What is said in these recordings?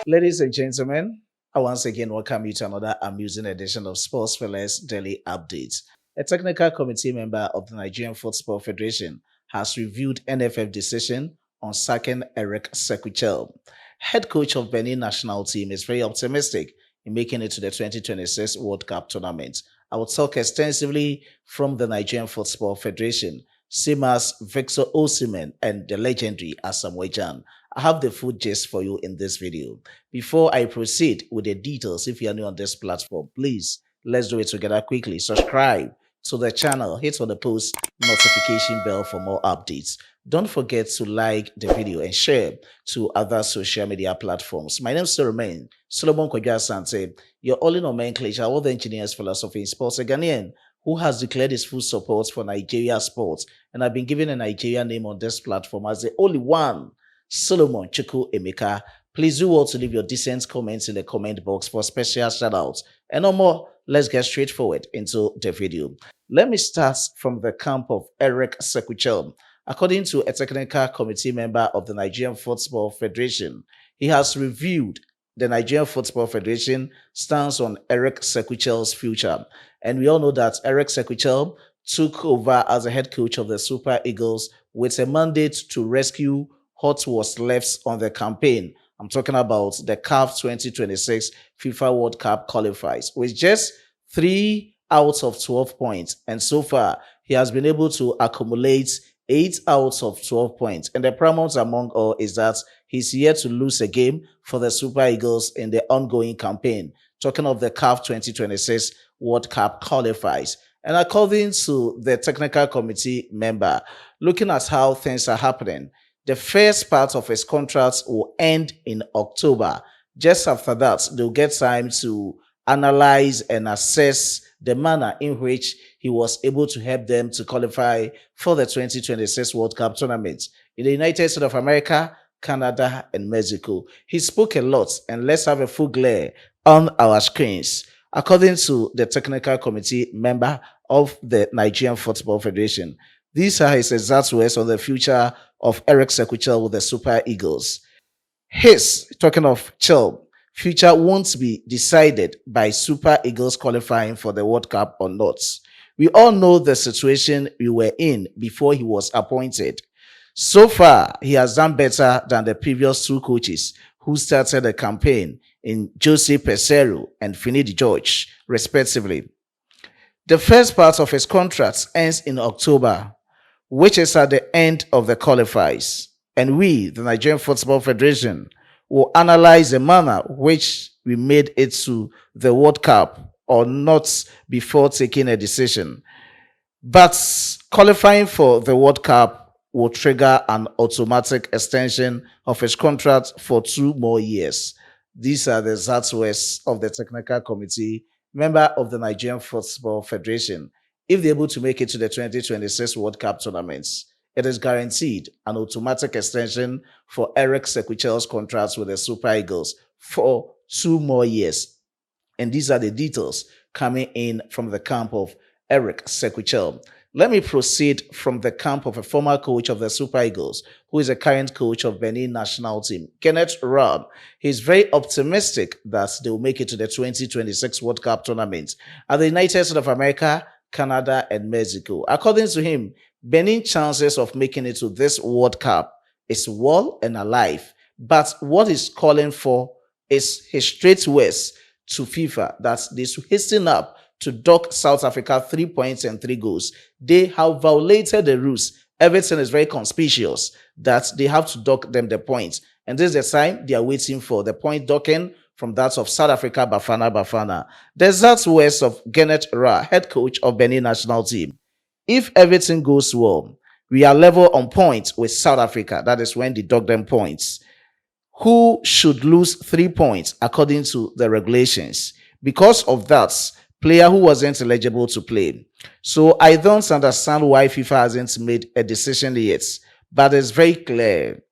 Ladies and gentlemen, I once again welcome you to another amusing edition of Sports Fellas Daily Updates. A technical committee member of the Nigerian Football Federation has reviewed NFF decision on sacking Eric Sequichel. Head coach of Benin national team is very optimistic in making it to the 2026 World Cup tournament. I will talk extensively from the Nigerian Football Federation, same as Victor Osimhen and the legendary Asamoah Gyan. I have the full gist for you in this video. Before I proceed with the details, if you are new on this platform, please let's do it together quickly. Subscribe to the channel, hit on the post notification bell for more updates. Don't forget to like the video and share to other social media platforms. My name still remains Solomon Kwadwo Asante, your only nomenclature, all the engineers, philosophy in sports, a Ghanaian who has declared his full support for Nigeria sports, and I've been given a Nigerian name on this platform as the only one, Solomon Chuku Emeka. Please do well to leave your decent comments in the comment box for special shoutouts. And no more, let's get straightforward into the video. Let me start from the camp of Eric Sequichel. According to a technical committee member of the Nigerian Football Federation, he has reviewed the Nigerian Football Federation stance on Eric Sequichel's future. And we all know that Eric Sequichel took over as a head coach of the Super Eagles with a mandate to rescue what was left on the campaign. I'm talking about the CAF 2026 FIFA World Cup qualifiers with just 3 out of 12 points. And so far, he has been able to accumulate 8 out of 12 points. And the paramount among all is that he's yet to lose a game for the Super Eagles in the ongoing campaign. Talking of the CAF 2026 World Cup qualifiers. And according to the technical committee member, looking at how things are happening, the first part of his contract will end in October. Just after that, they'll get time to analyze and assess the manner in which he was able to help them to qualify for the 2026 World Cup tournament in the United States of America, Canada, and Mexico. He spoke a lot, and let's have a full glare on our screens. According to the technical committee member of the Nigerian Football Federation, these are his exact words on the future of Eric Sequichel with the Super Eagles. His, talking of Chelle, future won't be decided by Super Eagles qualifying for the World Cup or not. We all know the situation we were in before he was appointed. So far, he has done better than the previous two coaches who started the campaign in Jose Peseiro and Finall George, respectively. The first part of his contract ends in October, which is at the end of the qualifiers. And we, the Nigerian Football Federation, will analyze the manner which we made it to the World Cup or not before taking a decision. But qualifying for the World Cup will trigger an automatic extension of his contract for 2 more years. These are the exact words of the technical committee member of the Nigerian Football Federation. If they're able to make it to the 2026 World Cup tournaments, it is guaranteed an automatic extension for Eric Sequichel's contracts with the Super Eagles for 2 more years. And these are the details coming in from the camp of Eric Sequichel. Let me proceed from the camp of a former coach of the Super Eagles, who is a current coach of Benin national team, Kenneth Rab. He's very optimistic that they will make it to the 2026 World Cup tournament at the United States of America, Canada, and Mexico. According to him, Benin's chances of making it to this World Cup is well and alive. But what he's calling for is his straight words to FIFA that they should hasten up to dock South Africa 3 points and 3 goals. They have violated the rules. Everything is very conspicuous that they have to dock them the points. And this is the time they are waiting for the point docking from that of South Africa, Bafana. The exact words of Kenneth Ra, head coach of Benin national team. If everything goes well, we are level on points with South Africa. That is when they dock them points. Who should lose 3 points according to the regulations? Because of that, player who wasn't eligible to play. So I don't understand why FIFA hasn't made a decision yet, but it's very clear.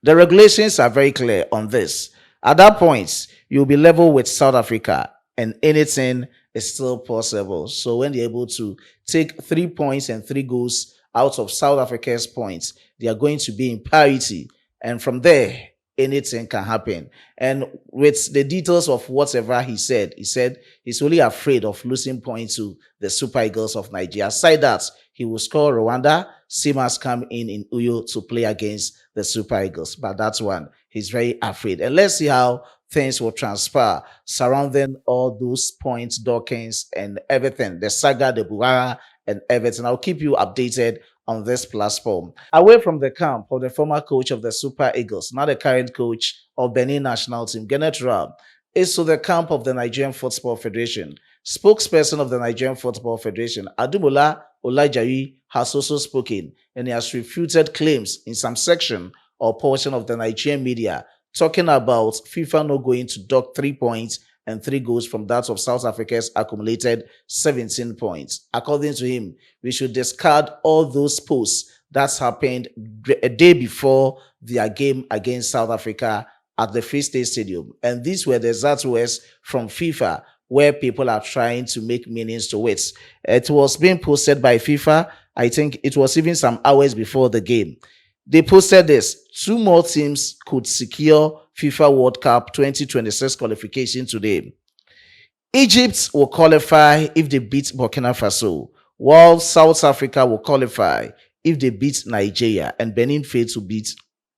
The regulations are very clear on this. At that point, you'll be level with South Africa and anything is still possible. So when they're able to take 3 points and 3 goals out of South Africa's points, they are going to be in parity. And from there, anything can happen. And with the details of whatever he said he's only afraid of losing points to the Super Eagles of Nigeria. Aside that, he will score Rwanda. Simas come in Uyo to play against the Super Eagles. But that's one. He's very afraid. And let's see how things will transpire surrounding all those points, Dawkins, and everything. The saga, the Buhara, and everything. I'll keep you updated on this platform. Away from the camp of the former coach of the Super Eagles, now the current coach of Benin national team, Gyan is to the camp of the Nigerian Football Federation. Spokesperson of the Nigerian Football Federation, Adumola Olajayi, has also spoken, and he has refuted claims in some section or portion of the Nigerian media talking about FIFA not going to dock 3 points and 3 goals from that of South Africa's accumulated 17 points. According to him, we should discard all those posts that's happened a day before their game against South Africa at the Free State Stadium. And these were the exact words from FIFA, where people are trying to make meanings to it. It was being posted by FIFA. I think it was even some hours before the game. They posted this: 2 more teams could secure FIFA World Cup 2026 qualification today. Egypt will qualify if they beat Burkina Faso, while South Africa will qualify if they beat Nigeria, and Benin failed to beat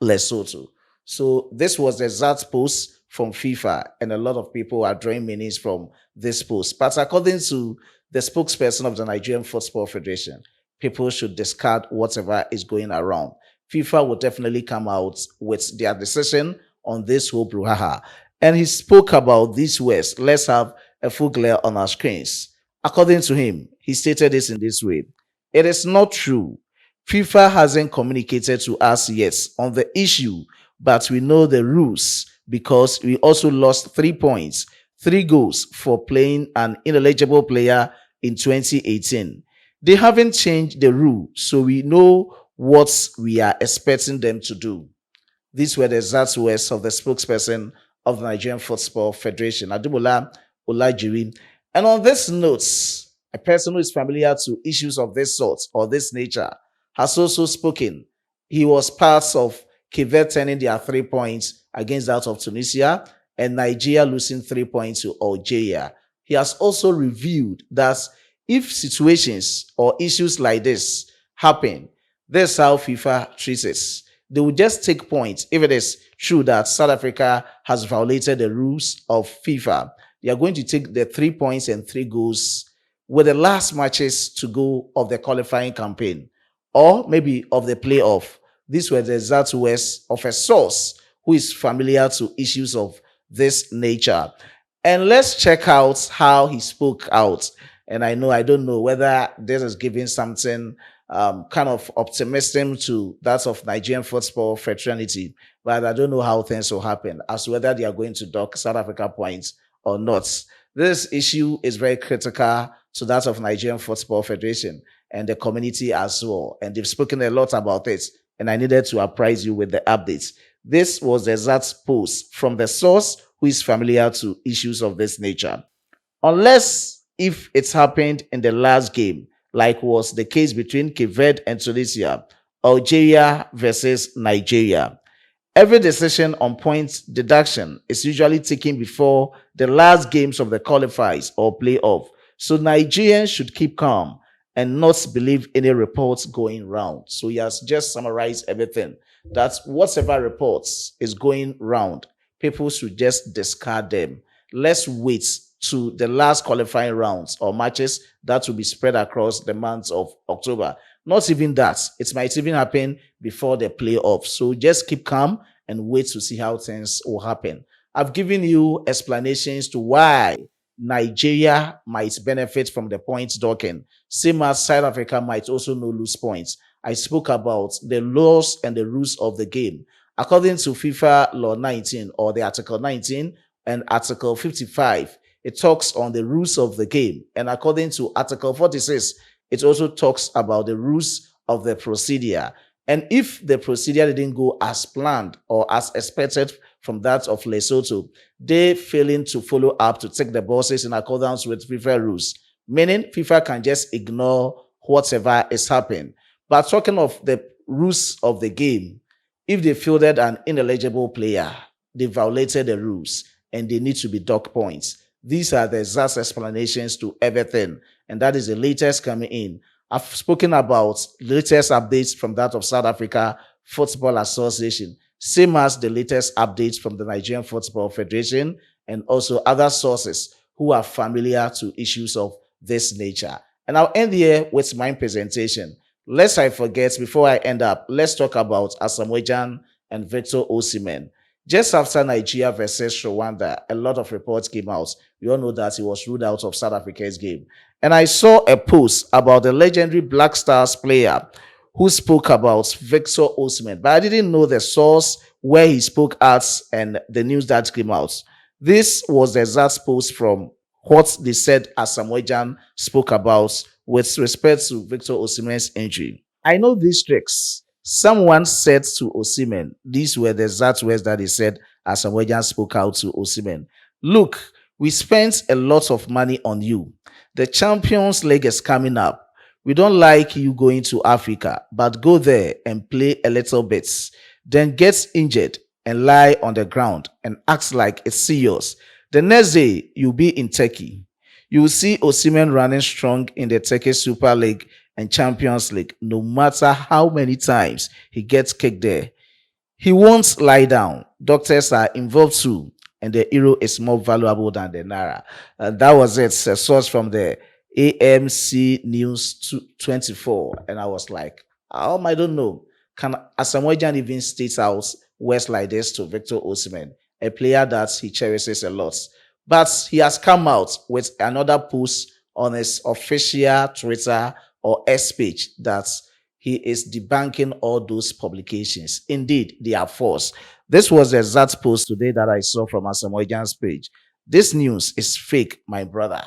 Lesotho. So this was the exact post from FIFA, and a lot of people are drawing meanings from this post. But according to the spokesperson of the Nigerian Football Federation, people should discard whatever is going around. FIFA will definitely come out with their decision on this whole brouhaha. And he spoke about these words. Let's have a full glare on our screens. According to him, he stated this in this way: it is not true. FIFA hasn't communicated to us yet on the issue, but we know the rules because we also lost 3 points, 3 goals for playing an ineligible player in 2018. They haven't changed the rule, so we know what we are expecting them to do. These were the exact words of the spokesperson of the Nigerian Football Federation, Adumola Olajayi. And on this note, a person who is familiar to issues of this sort or this nature has also spoken. He was part of Cape turning their 3 points against that of Tunisia and Nigeria losing 3 points to Algeria. He has also revealed that if situations or issues like this happen, this is how FIFA treats it. They will just take points if it is true that South Africa has violated the rules of FIFA. They are going to take the 3 points and 3 goals with the last matches to go of the qualifying campaign or maybe of the playoff. These were the exact words of a source who is familiar to issues of this nature. And let's check out how he spoke out. And I don't know whether this is giving something kind of optimism to that of Nigerian football fraternity, but I don't know how things will happen as to whether they are going to dock South Africa points or not. This issue is very critical to that of Nigerian Football Federation and the community as well. And they've spoken a lot about it, and I needed to apprise you with the updates. This was the exact post from the source who is familiar to issues of this nature. Unless if it's happened in the last game, like was the case between Cape Verde and Tunisia, Algeria versus Nigeria. Every decision on point deduction is usually taken before the last games of the qualifiers or playoff. So Nigerians should keep calm and not believe any reports going round. So he has just summarized everything. That whatever reports is going round, people should just discard them. Let's wait to the last qualifying rounds or matches that will be spread across the months of October. Not even that. It might even happen before the playoffs. So just keep calm and wait to see how things will happen. I've given you explanations to why Nigeria might benefit from the points docking, same as South Africa might also not lose points. I spoke about the laws and the rules of the game. According to FIFA Law 19 or the Article 19 and Article 55, it talks on the rules of the game. And according to Article 46, it also talks about the rules of the procedure. And if the procedure didn't go as planned or as expected from that of Lesotho, they failing to follow up to take the bosses in accordance with FIFA rules, meaning FIFA can just ignore whatever is happening. But talking of the rules of the game, If they fielded an ineligible player, they violated the rules and they need to be docked points. These are the exact explanations to everything, and that is the latest coming in. I've spoken about latest updates from that of South Africa Football Association, same as the latest updates from the Nigerian Football Federation and also other sources who are familiar to issues of this nature. And I'll end here with my presentation. Lest I forget, before I end up, let's talk about Asamoah and Victor Osimhen. Just after Nigeria versus Rwanda, a lot of reports came out. We all know that he was ruled out of South Africa's game. And I saw a post about the legendary Black Stars player who spoke about Victor Osimhen, but I didn't know the source where he spoke at and the news that came out. This was the exact post from what they said Asamoah spoke about with respect to Victor Osimhen's injury. I know these tricks. Someone said to Osimhen, these were the exact words that he said Asamoah spoke out to Osimhen. Look, we spent a lot of money on you. The Champions League is coming up. We don't like you going to Africa, but go there and play a little bit. Then get injured and lie on the ground and act like it's serious. The next day, you'll be in Turkey. You will see Osimhen running strong in the Turkish Super League and Champions League, no matter how many times he gets kicked there. He won't lie down. Doctors are involved too, and the euro is more valuable than the naira. That was it. A source from the AMC News 24. And I was like, I don't know. Can Asamoah even state out words like this to Victor Osimhen, a player that he cherishes a lot? But he has come out with another post on his official Twitter or X page that he is debunking all those publications. Indeed, they are false. This was the exact post today that I saw from Asamoah's page. This news is fake, my brother.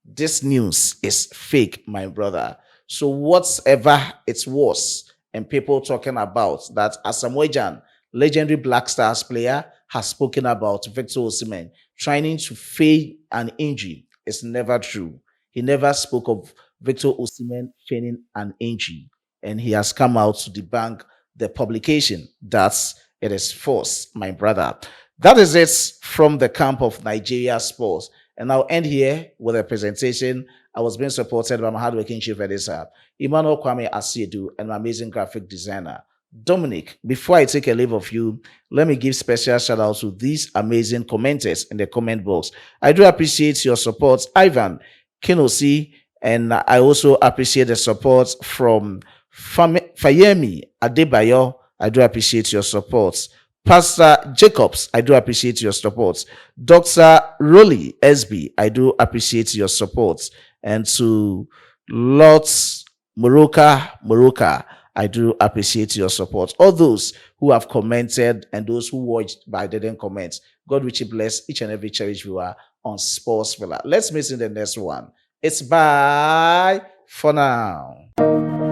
This news is fake, my brother. So whatever it was, and people talking about that Asamoah, legendary Black Stars player, has spoken about Victor Osimhen trying to feign an injury, is never true. He never spoke of Victor Osimhen feigning an injury, and he has come out to debunk the publication that it is false, my brother. That is it from the camp of Nigeria Sports. And I'll end here with a presentation. I was being supported by my hardworking chief editor, Emmanuel Kwame Asiedu, and my amazing graphic designer, Dominic. Before I take a leave of you, let me give special shout out to these amazing commenters in the comment box. I do appreciate your support, Ivan Kinosi, and I also appreciate the support from Fayemi Adebayo. I do appreciate your support. Pastor Jacobs, I do appreciate your support. Dr. Rolly SB, I do appreciate your support. And to Lots Moroka, I do appreciate your support. All those who have commented and those who watched but didn't comment, God richly bless each and every cherished viewer on Sports Villa. Let's meet in the next one. It's bye for now.